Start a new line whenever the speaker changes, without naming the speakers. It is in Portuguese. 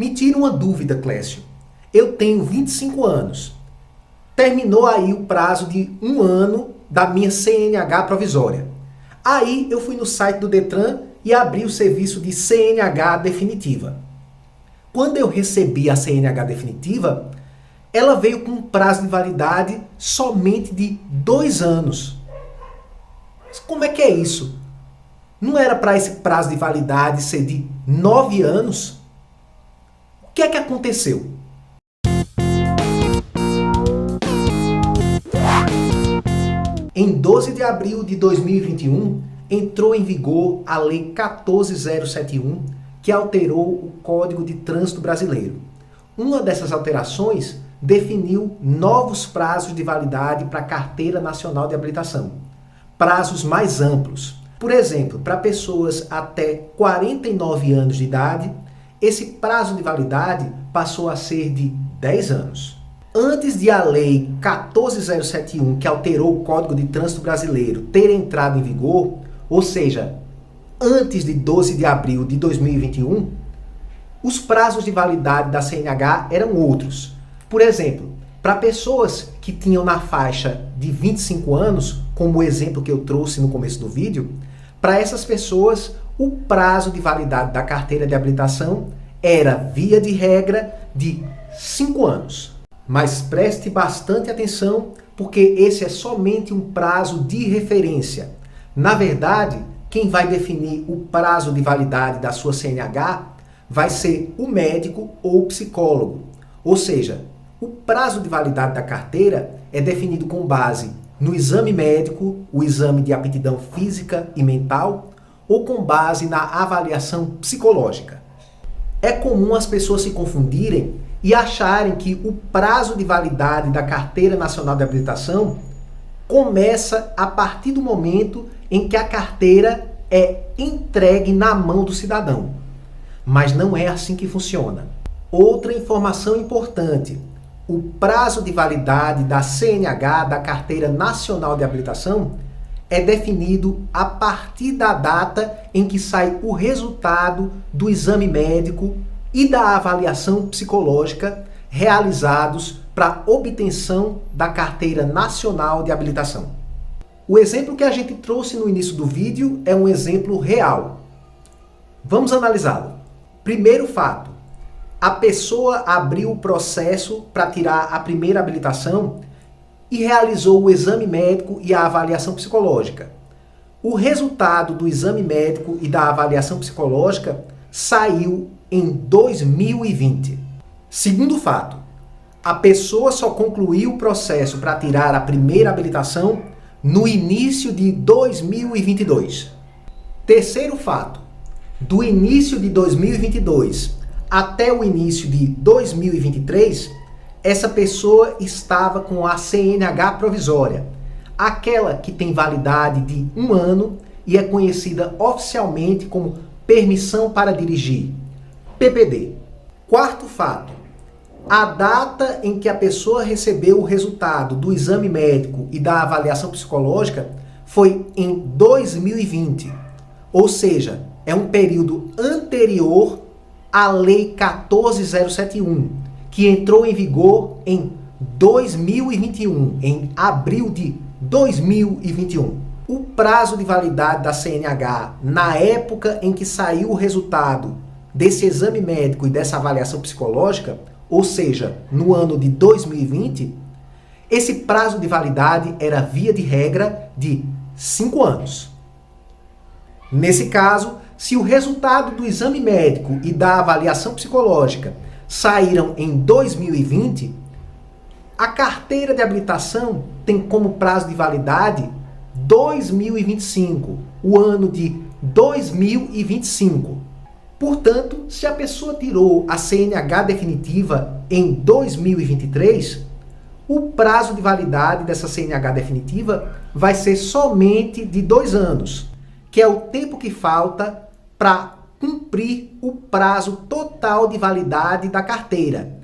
Me tira uma dúvida, Clécio. Eu tenho 25 anos. Terminou aí o prazo de 1 ano da minha CNH provisória. Aí eu fui no site do Detran e abri o serviço de CNH definitiva. Quando eu recebi a CNH definitiva, ela veio com um prazo de validade somente de 2 anos. Mas como é que é isso? Não era para esse prazo de validade ser de 9 anos? O que é que aconteceu? Em 12 de abril de 2021, entrou em vigor a Lei 14.071, que alterou o Código de Trânsito Brasileiro. Uma dessas alterações definiu novos prazos de validade para a Carteira Nacional de Habilitação. Prazos mais amplos. Por exemplo, para pessoas até 49 anos de idade, esse prazo de validade passou a ser de 10 anos. Antes de a Lei 14.071, que alterou o Código de Trânsito Brasileiro, ter entrado em vigor, ou seja, antes de 12 de abril de 2021, os prazos de validade da CNH eram outros. Por exemplo, para pessoas que tinham na faixa de 25 anos, como o exemplo que eu trouxe no começo do vídeo, para essas pessoas o prazo de validade da carteira de habilitação era, via de regra, de 5 anos. Mas preste bastante atenção, porque esse é somente um prazo de referência. Na verdade, quem vai definir o prazo de validade da sua CNH vai ser o médico ou o psicólogo. Ou seja, o prazo de validade da carteira é definido com base no exame médico, o exame de aptidão física e mental, ou com base na avaliação psicológica. É comum as pessoas se confundirem e acharem que o prazo de validade da Carteira Nacional de Habilitação começa a partir do momento em que a carteira é entregue na mão do cidadão. Mas não é assim que funciona. Outra informação importante: o prazo de validade da CNH, da Carteira Nacional de Habilitação, é definido a partir da data em que sai o resultado do exame médico e da avaliação psicológica realizados para obtenção da Carteira Nacional de Habilitação. O exemplo que a gente trouxe no início do vídeo é um exemplo real. Vamos analisá-lo. Primeiro fato: a pessoa abriu o processo para tirar a primeira habilitação e realizou o exame médico e a avaliação psicológica. O resultado do exame médico e da avaliação psicológica saiu em 2020. Segundo fato: a pessoa só concluiu o processo para tirar a primeira habilitação no início de 2022. Terceiro fato: do início de 2022 até o início de 2023, essa pessoa estava com a CNH provisória, aquela que tem validade de 1 ano e é conhecida oficialmente como Permissão para Dirigir, PPD. Quarto fato: a data em que a pessoa recebeu o resultado do exame médico e da avaliação psicológica foi em 2020, ou seja, é um período anterior à Lei 14.071, que entrou em vigor em 2021, em abril de 2021. O prazo de validade da CNH na época em que saiu o resultado desse exame médico e dessa avaliação psicológica, ou seja, no ano de 2020, esse prazo de validade era, via de regra, de 5 anos. Nesse caso, se o resultado do exame médico e da avaliação psicológica saíram em 2020, a carteira de habilitação tem como prazo de validade 2025, o ano de 2025. Portanto, se a pessoa tirou a CNH definitiva em 2023, o prazo de validade dessa CNH definitiva vai ser somente de 2 anos, que é o tempo que falta para cumprir o prazo total de validade da carteira.